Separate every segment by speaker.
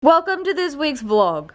Speaker 1: Welcome to this week's vlog.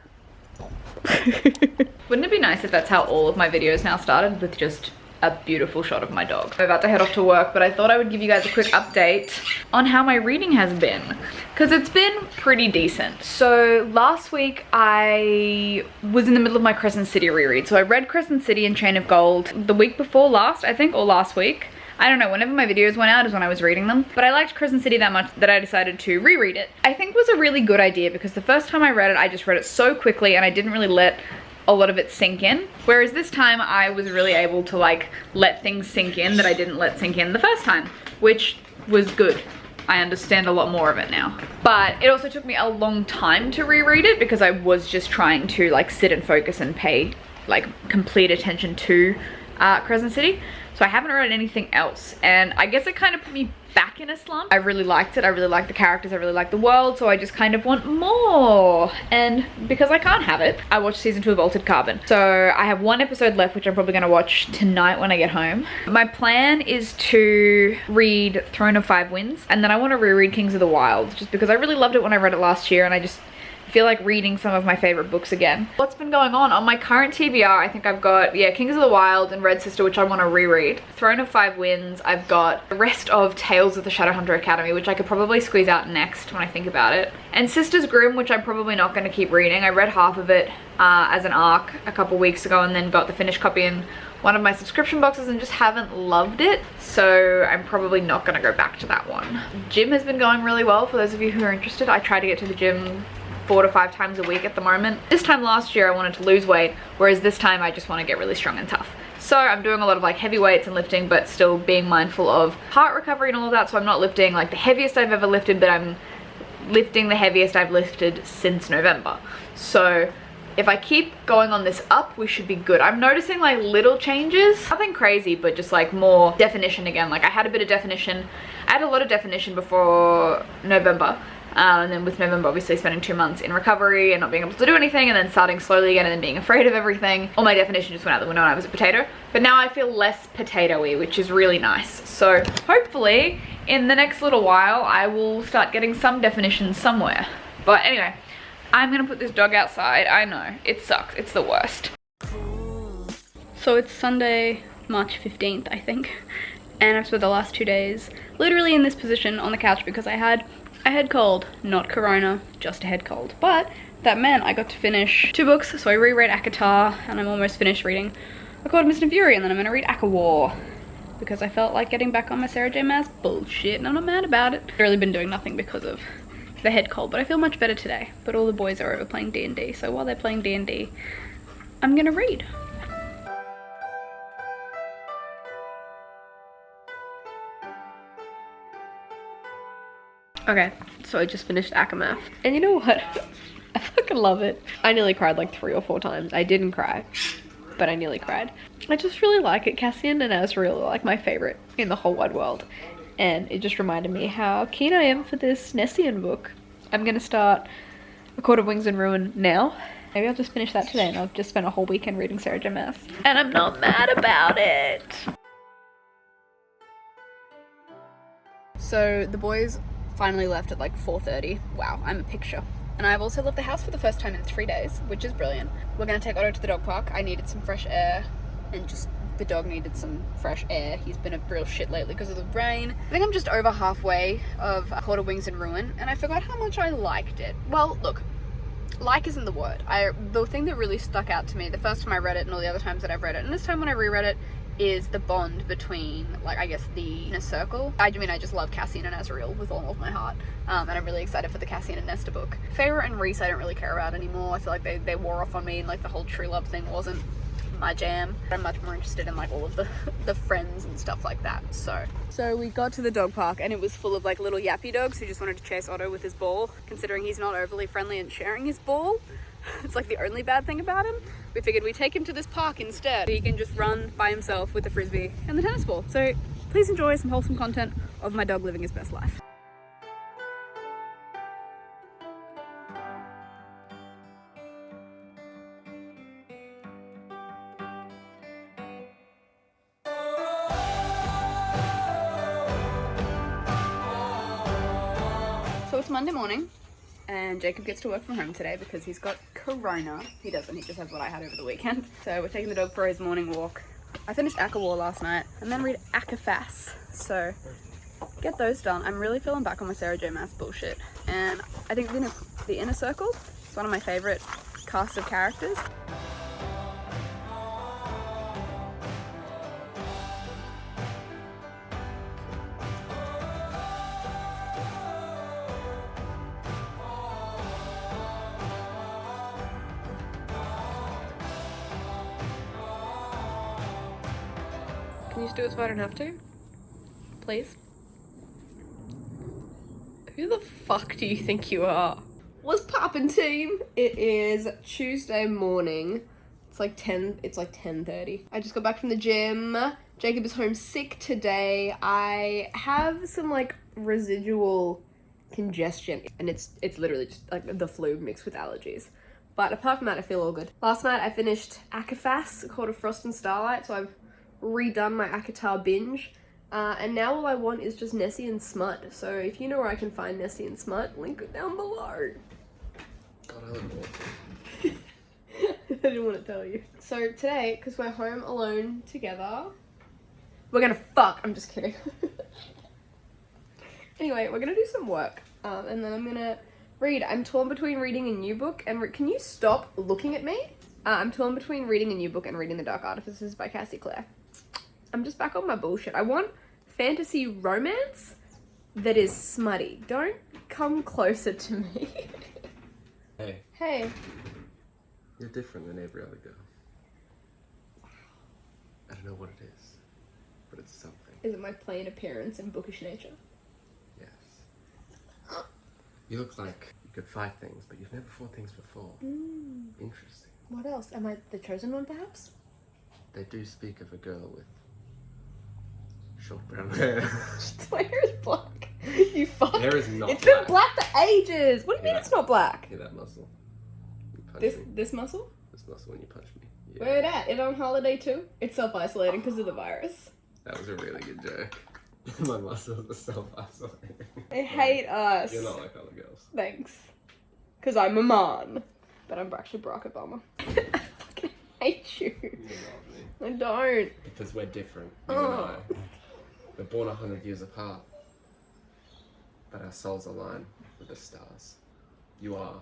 Speaker 1: Wouldn't it be nice if that's how all of my videos now started, with just a beautiful shot of my dog? I'm about to head off to work, but I thought I would give you guys a quick update on how my reading has been, because it's been pretty decent. So last week I was in the middle of my Crescent City reread. So I read Crescent City and Chain of Gold the week before last, I think, or last week. I don't know, whenever my videos went out is when I was reading them. But I liked Crescent City that much that I decided to reread it. I think it was a really good idea because the first time I read it, I just read it so quickly and I didn't really let a lot of it sink in. Whereas this time I was really able to like let things sink in that I didn't let sink in the first time, which was good. I understand a lot more of it now. But it also took me a long time to reread it because I was just trying to like sit and focus and pay like complete attention to Crescent City. So I haven't read anything else, and I guess it kind of put me back in a slump. I really liked it. I really liked the characters. I really liked the world, so I just kind of want more. And because I can't have it, I watched season 2 of Altered Carbon. So I have one episode left, which I'm probably gonna watch tonight when I get home. My plan is to read Throne of Five Winds, and then I want to reread Kings of the Wild, just because I really loved it when I read it last year, and I just feel like reading some of my favorite books again. What's been going on my current TBR? I think I've got, yeah, Kings of the Wild and Red Sister, which I want to reread. Throne of Five Winds. I've got the rest of Tales of the Shadowhunter Academy, which I could probably squeeze out next when I think about it. And Sisters Grimm, which I'm probably not going to keep reading. I read half of it as an arc a couple weeks ago and then got the finished copy in one of my subscription boxes and just haven't loved it. So I'm probably not going to go back to that one. Gym has been going really well for those of you who are interested. I try to get to the gym 4 to 5 times a week at the moment. This time last year I wanted to lose weight, whereas this time I just want to get really strong and tough. So I'm doing a lot of like heavy weights and lifting, but still being mindful of heart recovery and all of that. So I'm not lifting like the heaviest I've ever lifted, but I'm lifting the heaviest I've lifted since November. So if I keep going on this up, we should be good. I'm noticing like little changes, nothing crazy, but just like more definition again. Like I had a bit of definition. I had a lot of definition before November. And then with November obviously spending 2 months in recovery and not being able to do anything, and then starting slowly again and then being afraid of everything. All my definition just went out the window and I was a potato. But now I feel less potato-y, which is really nice. So hopefully in the next little while I will start getting some definition somewhere. But anyway, I'm gonna put this dog outside. I know, it sucks, it's the worst. So it's Sunday, March 15th, I think. And I've spent the last 2 days literally in this position on the couch because I had a head cold, not corona, just a head cold. But that meant I got to finish 2 books, so I reread ACOTAR, and I'm almost finished reading A Court of Mist and Fury, and then I'm gonna read ACOWAR, because I felt like getting back on my Sarah J Maas bullshit, and I'm not mad about it. I've really been doing nothing because of the head cold, but I feel much better today. But all the boys are over playing D&D, so while they're playing D&D, I'm gonna read. Okay, so I just finished ACOMAF. And you know what? I fucking love it. I nearly cried like 3 or 4 times. I didn't cry, but I nearly cried. I just really like it. Cassian and Azrael are like my favorite in the whole wide world. And it just reminded me how keen I am for this Nessian book. I'm gonna start A Court of Wings and Ruin now. Maybe I'll just finish that today and I'll just spend a whole weekend reading Sarah J Maas. And I'm not mad about it. So the boys finally left at like 4:30. Wow, I'm a picture. And I've also left the house for the first time in 3 days, which is brilliant. We're gonna take Otto to the dog park. I needed some fresh air, and just the dog needed some fresh air. He's been a real shit lately because of the rain. I think I'm just over halfway of A Court of Wings and Ruin, and I forgot how much I liked it. Well, look, like isn't the word. The thing that really stuck out to me the first time I read it and all the other times that I've read it, and this time when I reread it, is the bond between, like, I guess the inner circle. I mean, I just love Cassian and Azrael with all of my heart, and I'm really excited for the Cassian and Nesta book. Feyre and Rhys I don't really care about anymore. I feel like they wore off on me, and like the whole true love thing wasn't my jam. I'm much more interested in like all of the friends and stuff like that. So we got to the dog park and it was full of like little yappy dogs who just wanted to chase Otto with his ball, considering he's not overly friendly and sharing his ball. It's like the only bad thing about him. We figured we'd take him to this park instead. He can just run by himself with the frisbee and the tennis ball. So please enjoy some wholesome content of my dog living his best life. So it's Monday morning.
Speaker 2: and Jacob gets to work from home today because he's got corona. He doesn't, he just has what I had over the weekend. So we're taking the dog for his morning walk. I finished Aka War last night and then read Aka Fass. So get those done. I'm really feeling back on my Sarah J Maas bullshit. And I think the Inner Circle is one of my favorite cast of characters. Can you just do it so I don't have to? Please? Who the fuck do you think you are?
Speaker 3: What's poppin', team? It is Tuesday morning. It's like 10:30. I just got back from the gym. Jacob is home sick today. I have some like residual congestion and it's literally just like the flu mixed with allergies. But apart from that, I feel all good. Last night I finished Aka Fass, Court of Frost and Starlight, so I've redone my Akatar binge. And now all I want is just Nessie and Smut. So if you know where I can find Nessie and Smut, link it down below.
Speaker 4: God, I look awful.
Speaker 3: I didn't want to tell you. So today, because we're home alone together, we're gonna fuck. I'm just kidding. Anyway, we're gonna do some work. And then I'm gonna read. I'm torn between reading a new book and... Can you stop looking at me? I'm torn between reading a new book and reading The Dark Artifices by Cassie Clare. I'm just back on my bullshit. I want fantasy romance that is smutty. Don't come closer to me.
Speaker 4: Hey,
Speaker 3: Hey.
Speaker 4: you're different than every other girl. I don't know what it is, but it's something.
Speaker 3: Is it my plain appearance and bookish nature?
Speaker 4: Yes. You look like you could fight things, but you've never fought things before. Interesting.
Speaker 3: What else? Am I the chosen one, perhaps?
Speaker 4: They do speak of a girl with short brown hair.
Speaker 3: My hair is black. You fuck.
Speaker 4: Hair is not
Speaker 3: It's
Speaker 4: black.
Speaker 3: been black for ages. What do you mean
Speaker 4: Yeah.
Speaker 3: it's not black?
Speaker 4: Hear that muscle? You punch
Speaker 3: This
Speaker 4: me.
Speaker 3: this muscle?
Speaker 4: This muscle when you punch me. Yeah.
Speaker 3: Where it at? It on holiday too? It's self-isolating because of the virus.
Speaker 4: That was a really good joke. My muscles are self-isolating.
Speaker 3: I hate us.
Speaker 4: You're not like other girls.
Speaker 3: Thanks. Because I'm a man. But I'm actually Barack Obama. I fucking hate you.
Speaker 4: You love me.
Speaker 3: I don't.
Speaker 4: Because we're different, you and I. We're born 100 years apart. But our souls align with the stars. You are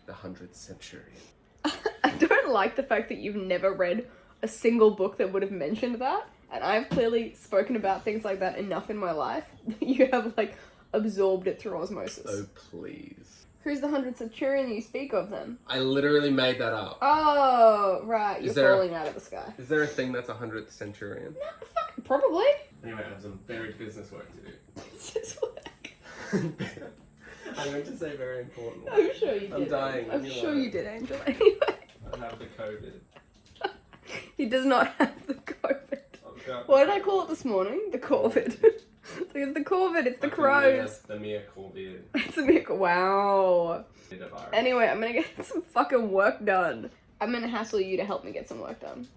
Speaker 4: the 100th century.
Speaker 3: I don't like the fact that you've never read a single book that would have mentioned that. And I've clearly spoken about things like that enough in my life that you have like absorbed it through osmosis.
Speaker 4: Oh, please.
Speaker 3: Who's the 100th centurion you speak of then?
Speaker 4: I literally made that up.
Speaker 3: Oh, right. You're
Speaker 4: Is there
Speaker 3: falling out of the sky.
Speaker 4: Is there a thing that's 100th centurion?
Speaker 3: Fuck, probably.
Speaker 4: Anyway, I have some very business work to do.
Speaker 3: It's just work.
Speaker 4: I meant to say very important work.
Speaker 3: I'm sure you did.
Speaker 4: I'm dying.
Speaker 3: I'm
Speaker 4: You
Speaker 3: sure
Speaker 4: know
Speaker 3: you
Speaker 4: it.
Speaker 3: did, Angel. Anyway.
Speaker 4: I have the COVID.
Speaker 3: He does not have the COVID.
Speaker 4: I've got
Speaker 3: What did I call it this morning? The Corvid. It's like, it's the Corvid, it's the crows.
Speaker 4: The mere COVID.
Speaker 3: It's a big wow.
Speaker 4: Virus.
Speaker 3: Anyway, I'm gonna get some fucking work done. I'm gonna hassle you to help me get some work done.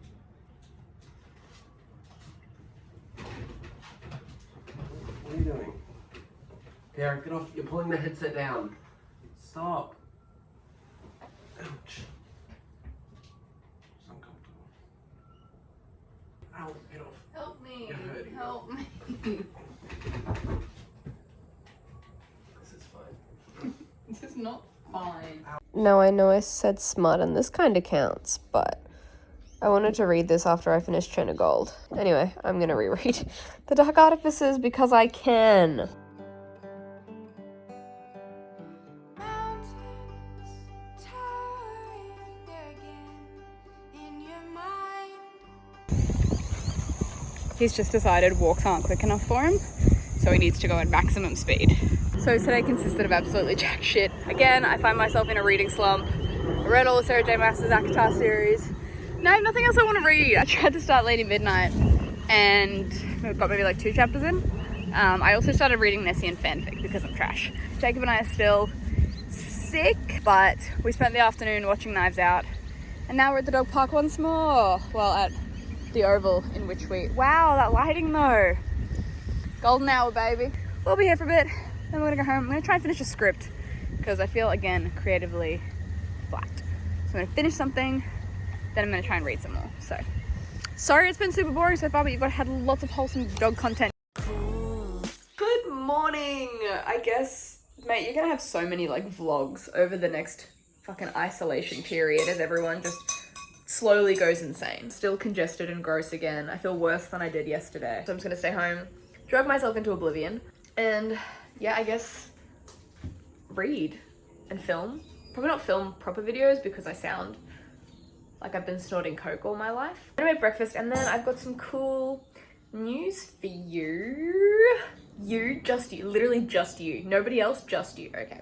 Speaker 4: What are you doing? Piera, get off. You're pulling the headset down. Stop. Ouch. It's uncomfortable. Ow, get off.
Speaker 3: Help me.
Speaker 4: You're hurting.
Speaker 3: Help me.
Speaker 4: This is fine.
Speaker 3: This is not fine.
Speaker 2: Now I know I said smut and this kind of counts, but I wanted to read this after I finished China Gold. Anyway, I'm gonna reread The Dark Artifices because I can. He's just decided walks aren't quick enough for him, so he needs to go at maximum speed. So today consisted of absolutely jack shit. Again, I find myself in a reading slump. I read all of Sarah J Maas's Akatar series. Now I have nothing else I want to read. I tried to start Lady Midnight and we've got maybe like 2 chapters in. I also started reading Nessie and fanfic because I'm trash. Jacob and I are still sick, but we spent the afternoon watching Knives Out and now we're at the dog park once more. Well, at the oval in which we... Wow, that lighting though. Golden hour, baby. We'll be here for a bit, then we're gonna go home. I'm gonna try and finish a script because I feel, again, creatively flat. So I'm gonna finish something, then I'm gonna try and read some more. So sorry it's been super boring so far, but you've had lots of wholesome dog content. Good morning. I guess, mate, you're gonna have so many like vlogs over the next fucking isolation period as everyone just slowly goes insane. Still congested and gross again. I feel worse than I did yesterday. So I'm just gonna stay home, drug myself into oblivion, and yeah, I guess read and film. Probably not film proper videos because I sound like I've been snorting coke all my life. I'm gonna make breakfast, and then I've got some cool news for you. Just you, literally just you. Nobody else, just you. Okay,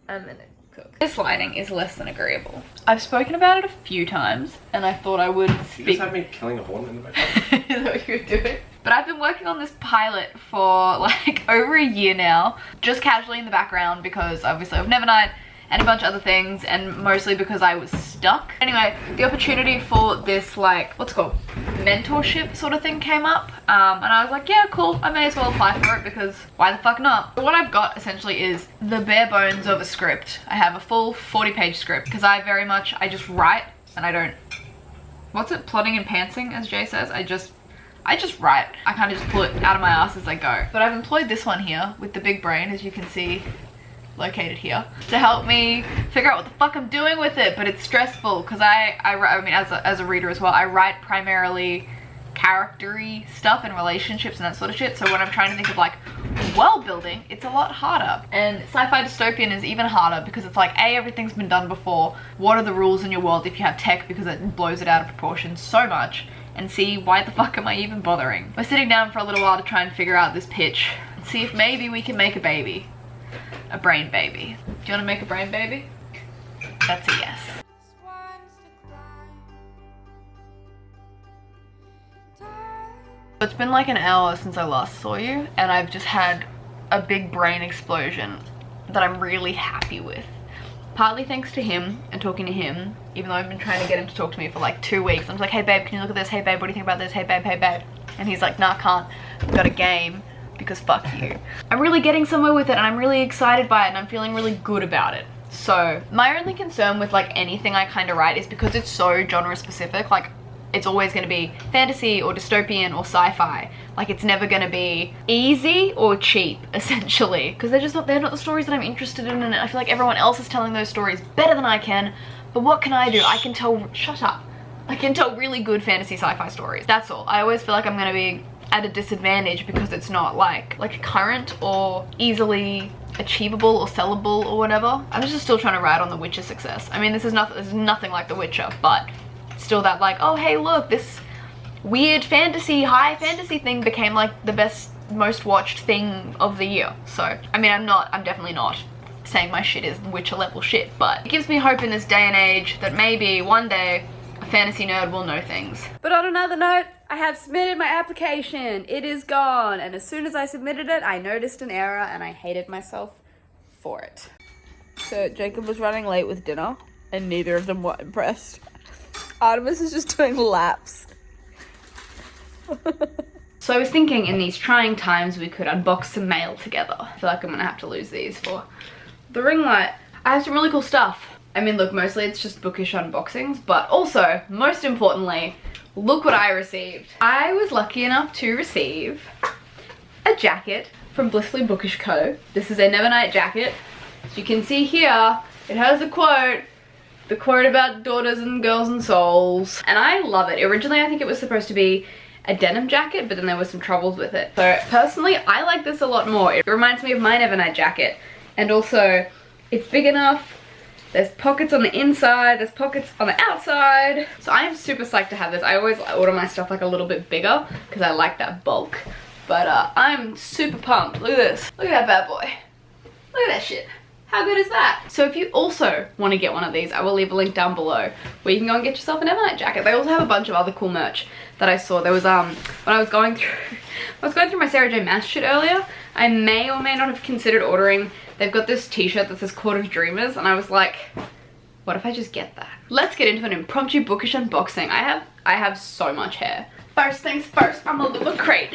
Speaker 2: I'm gonna cook. This lighting is less than agreeable. I've spoken about it a few times, and I thought I would speak.
Speaker 4: You just had me killing a horn in the background.
Speaker 1: Is that what you were doing? But I've been working on this pilot for like over a year now, just casually in the background because obviously of Nevernight and a bunch of other things, and mostly because I was stuck. Anyway, the opportunity for this like, what's it called, mentorship sort of thing came up, and I was like, yeah, cool, I may as well apply for it because why the fuck not? But what I've got essentially is the bare bones of a script. I have a full 40-page script because I just write and I don't, what's it, plotting and pantsing as Jay says, I just write. I kind of just pull it out of my ass as I go. But I've employed this one here with the big brain, as you can see, located here, to help me figure out what the fuck I'm doing with it. But it's stressful because I mean, as a reader as well, I write primarily character-y stuff and relationships and that sort of shit. So when I'm trying to think of like world building, it's a lot harder. And sci-fi dystopian is even harder because it's like, A, everything's been done before. What are the rules in your world if you have tech, because it blows it out of proportion so much. And see, why the fuck am I even bothering? We're sitting down for a little while to try and figure out this pitch and see if maybe we can make a baby. A brain baby. Do you want to make a brain baby? That's a yes. It's been like an hour since I last saw you, and I've just had a big brain explosion that I'm really happy with. Partly thanks to him and talking to him, even though I've been trying to get him to talk to me for like 2 weeks. I'm just like, hey babe, can you look at this? Hey babe, what do you think about this? Hey babe, hey babe. And he's like, nah, can't. We've got a game because fuck you. I'm really getting somewhere with it and I'm really excited by it and I'm feeling really good about it. So my only concern with like anything I kind of write is because it's so genre specific, like it's always going to be fantasy or dystopian or sci-fi. Like it's never going to be easy or cheap, essentially, because they're not the stories that I'm interested in, and I feel like everyone else is telling those stories better than I can. But what can I do? I can tell, shut up. I can tell really good fantasy sci-fi stories. That's all. I always feel like I'm going to be at a disadvantage because it's not like current or easily achievable or sellable or whatever. I'm just still trying to ride on The Witcher success. I mean, this is nothing like The Witcher, but still that like, oh hey look, this weird fantasy, high fantasy thing became like the best, most watched thing of the year. So I mean, I'm definitely not saying my shit is Witcher level shit, but it gives me hope in this day and age that maybe one day a fantasy nerd will know things. But on another note, I have submitted my application. It is gone, and as soon as I submitted it, I noticed an error and I hated myself for it. So Jacob was running late with dinner and neither of them were impressed. Artemis is just doing laps. So I was thinking in these trying times we could unbox some mail together. I feel like I'm gonna have to lose these for the ring light. I have some really cool stuff. I mean, look, mostly it's just bookish unboxings, but also, most importantly, look what I received. I was lucky enough to receive a jacket from Blissfully Bookish Co. This is a Nevernight jacket. As you can see here, it has a quote. The quote about daughters and girls and souls. And I love it. Originally, I think it was supposed to be a denim jacket, but then there were some troubles with it. So personally, I like this a lot more. It reminds me of my Nevernight jacket. And also, it's big enough. There's pockets on the inside, there's pockets on the outside. So I am super psyched to have this. I always order my stuff like a little bit bigger because I like that bulk. But I'm super pumped. Look at this. Look at that bad boy. Look at that shit. How good is that? So if you also want to get one of these, I will leave a link down below where you can go and get yourself an Nevernight jacket. They also have a bunch of other cool merch that I saw. There was when I was going through my Sarah J Maas shit earlier, I may or may not have considered ordering. They've got this t-shirt that says Court of Dreamers, and I was like, what if I just get that? Let's get into an impromptu bookish unboxing. I have so much hair. First things first, I'm a Lumicrate.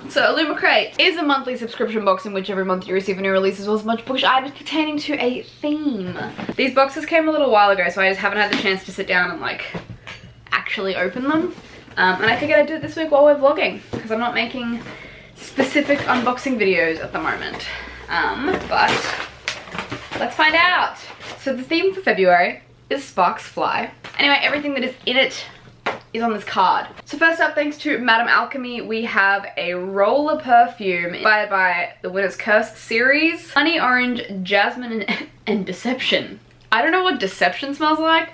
Speaker 1: So a Lumicrate is a monthly subscription box in which every month you receive a new release as well as a bunch of bookish items pertaining to a theme. These boxes came a little while ago, so I just haven't had the chance to sit down and like actually open them. And I figured I'd do it this week while we're vlogging because I'm not making specific unboxing videos at the moment. But let's find out. So the theme for February is Sparks Fly. Anyway, everything that is in it is on this card. So first up, thanks to Madame Alchemy, we have a roller perfume inspired by the Winner's Curse series. Honey, orange, jasmine, and deception. I don't know what deception smells like.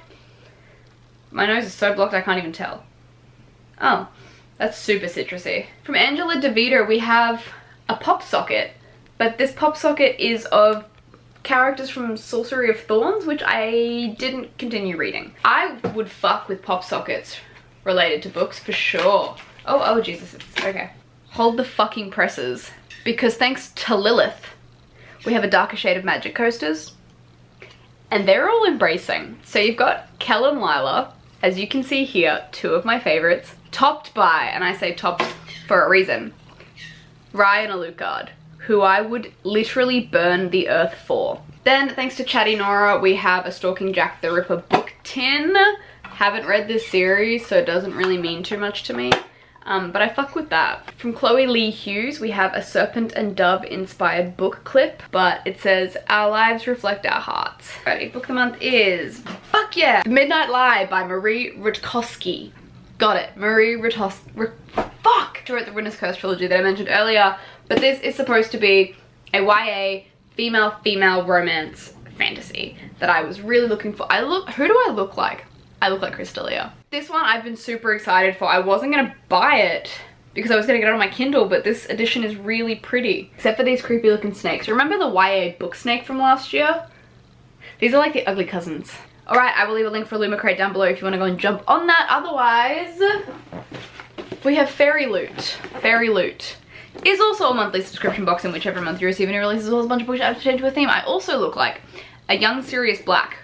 Speaker 1: My nose is so blocked I can't even tell. Oh, that's super citrusy. From Angela DeVito, we have a pop socket, but this pop socket is of characters from Sorcery of Thorns, which I didn't continue reading. I would fuck with pop sockets related to books for sure. Oh Jesus, it's okay. Hold the fucking presses, because thanks to Lilith, we have a darker shade of magic coasters, and they're all embracing. So you've got Kel and Lila, as you can see here, two of my favorites, topped by, and I say topped for a reason, Rhiannon Alucard, who I would literally burn the earth for. Then, thanks to Chatty Nora, we have a Stalking Jack the Ripper book tin. Haven't read this series, so it doesn't really mean too much to me. But I fuck with that. From Chloe Lee Hughes, we have a Serpent and Dove inspired book clip, but it says, our lives reflect our hearts. Alrighty, book of the month is, fuck yeah, The Midnight Lie by Marie Rutkoski. Got it, Marie Rutkoski, fuck! She wrote the Winner's Curse trilogy that I mentioned earlier, but this is supposed to be a YA female romance fantasy that I was really looking for. Who do I look like? I look like Crystalia. This one I've been super excited for. I wasn't gonna buy it because I was gonna get it on my Kindle, but this edition is really pretty. Except for these creepy looking snakes. Remember the YA book snake from last year? These are like the ugly cousins. Alright, I will leave a link for Lumicrate down below if you want to go and jump on that. Otherwise, we have FAIRYLOOT. FAIRYLOOT is also a monthly subscription box in which every month you receive a new release as well as a bunch of books adapted to a theme. I also look like a young Sirius Black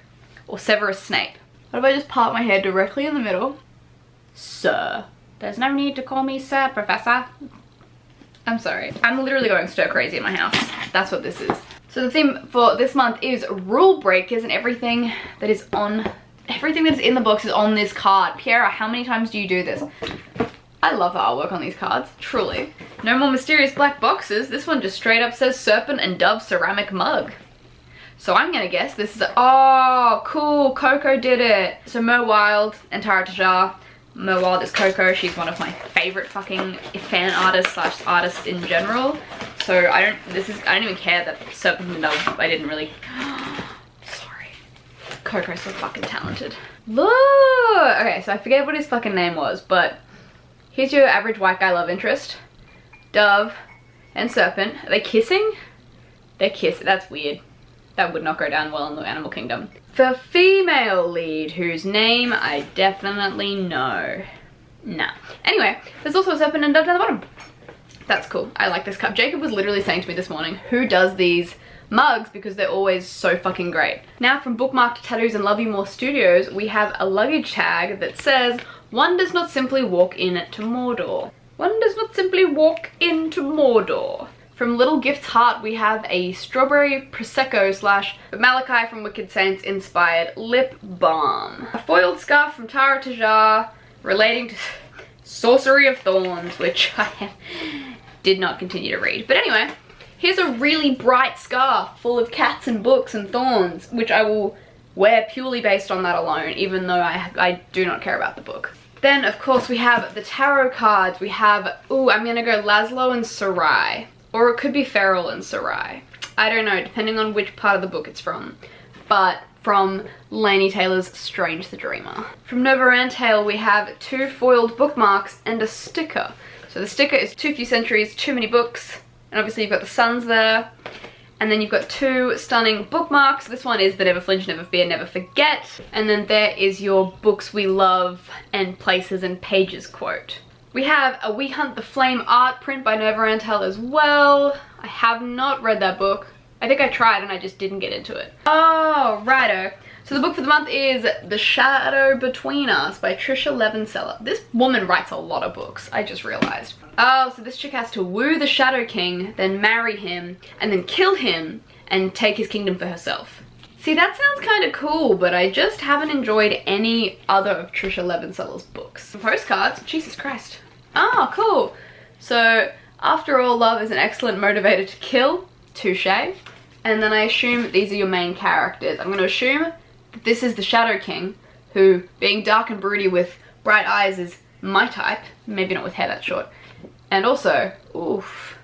Speaker 1: or Severus Snape. What if I just part my hair directly in the middle? Sir. There's no need to call me sir, Professor. I'm sorry. I'm literally going stir crazy in my house. That's what this is. So the theme for this month is rule breakers, and everything that is in the box is on this card. Piera, how many times do you do this? I love the artwork on these cards, truly. No more mysterious black boxes. This one just straight up says Serpent and Dove ceramic mug. So I'm gonna guess this is oh, cool, Coco did it. So Mo Wild and Tara Tajar. Mo Wild is Coco. She's one of my favorite fucking fan artists / artists in general. So I don't even care that Serpent and Dove, I didn't really, sorry. Coco's so fucking talented. Look! Okay, so I forget what his fucking name was, but here's your average white guy love interest. Dove and Serpent. Are they kissing? They're kissing. That's weird. That would not go down well in the animal kingdom. For female lead, whose name I definitely know. Nah. Anyway, there's also a Serpent and Dove down the bottom. That's cool. I like this cup. Jacob was literally saying to me this morning, who does these mugs because they're always so fucking great. Now from Bookmarked Tattoos and Love You More Studios, we have a luggage tag that says, one does not simply walk in to Mordor. One does not simply walk into Mordor. From Little Gift's Heart, we have a strawberry prosecco / Malachi from Wicked Saints inspired lip balm. A foiled scarf from Tara Tajar relating to Sorcery of Thorns, which I did not continue to read. But anyway, here's a really bright scarf full of cats and books and thorns, which I will wear purely based on that alone, even though I do not care about the book. Then, of course, we have the tarot cards. We have, ooh, I'm gonna go Laszlo and Sarai. Or it could be Feral and Sarai. I don't know, depending on which part of the book it's from. But from Laini Taylor's Strange the Dreamer. From Neverendtale, we have 2 foiled bookmarks and a sticker. So the sticker is Too Few Centuries, Too Many Books. And obviously you've got the suns there. And then you've got 2 stunning bookmarks. This one is the Never Flinch, Never Fear, Never Forget. And then there is your Books We Love and Places and Pages quote. We have a We Hunt the Flame art print by Neverendtale as well. I have not read that book. I think I tried and I just didn't get into it. Oh, righto. So the book for the month is The Shadow Between Us by Trisha Levenseller. This woman writes a lot of books, I just realized. Oh, so this chick has to woo the Shadow King, then marry him, and then kill him, and take his kingdom for herself. See, that sounds kind of cool, but I just haven't enjoyed any other of Trisha Levenseller's books. Postcards? Jesus Christ. Oh, cool. So, after all, love is an excellent motivator to kill. Touche. And then I assume these are your main characters. I'm going to assume that this is the Shadow King, who, being dark and broody with bright eyes, is my type. Maybe not with hair that short. And also, oof.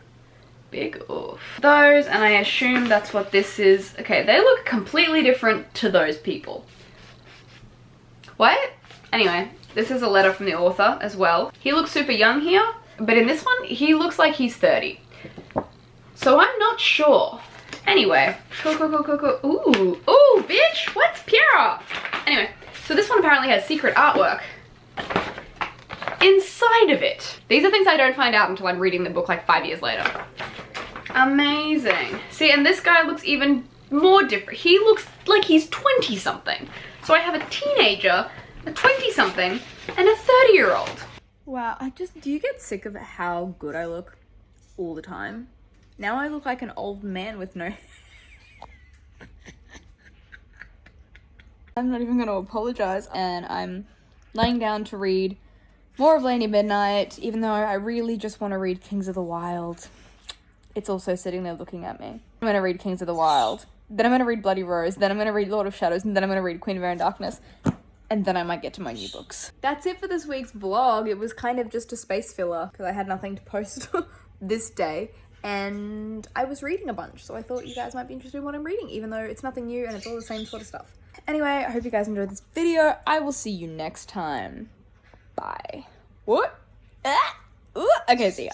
Speaker 1: Big oof. Those, and I assume that's what this is. Okay, they look completely different to those people. What? Anyway, this is a letter from the author as well. He looks super young here, but in this one, he looks like he's 30. So I'm not sure. Anyway, cool. Ooh, bitch, what's Piera? Anyway, so this one apparently has secret artwork inside of it. These are things I don't find out until I'm reading the book like 5 years later. Amazing. See, and this guy looks even more different. He looks like he's 20 something. So I have a teenager, a 20 something, and a 30-year-old.
Speaker 2: Wow, do you get sick of how good I look all the time? Now I look like an old man with no... I'm not even going to apologize, and I'm laying down to read more of Lady Midnight, even though I really just want to read Kings of the Wild. It's also sitting there looking at me. I'm going to read Kings of the Wild, then I'm going to read Bloody Rose, then I'm going to read Lord of Shadows, and then I'm going to read Queen of Air and Darkness, and then I might get to my new books. That's it for this week's vlog. It was kind of just a space filler, because I had nothing to post this day. And I was reading a bunch, so I thought you guys might be interested in what I'm reading, even though it's nothing new and it's all the same sort of stuff. Anyway, I hope you guys enjoyed this video. I will see you next time. Bye. What? Ah! Ooh. Okay, see ya.